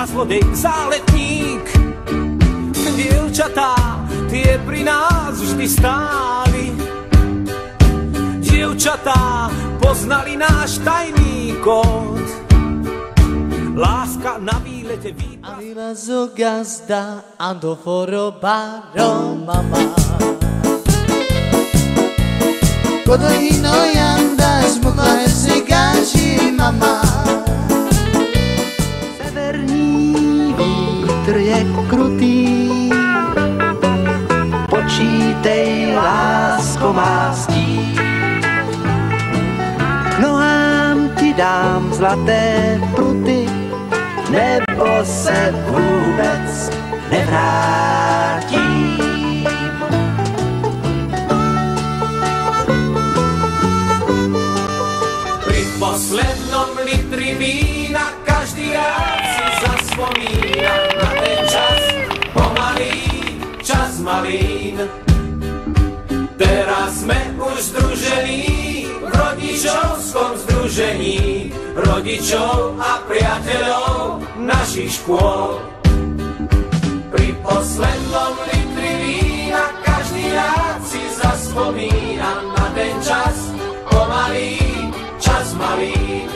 a zlodej záletník. Dievčatá, tie pri nás vždy stáli. Dievčatá poznali náš tajný kód. Láska na výlete výpad. Arriva zo gazda, ando foro baro mamá. Cuando no andas, mujer se gaži mamá. Severní vítr je krutý, počítej, lásko má stí. K nohám ti dám zlaté pruty, nebo se vůbec nevrátím. Pri poslednom litri vína každý rád si zaspomína na ten čas pomalý, čas malín. Teraz sme už združení v rodičovskom združení rodičov a priateľov našich škôl. Pri poslednom litri vína každý rád si zaspomína na ten čas pomalý, čas malý.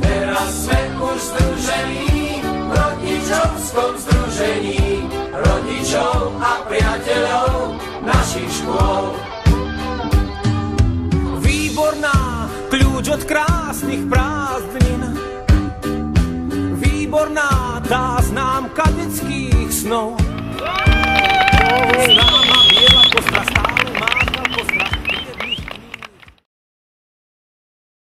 Teraz sme už združení v rodičovskom združení rodičov a priateľov našich škôl. Výborná, kľúč od krásnych prázdnin. Výborná tá známka detských snov.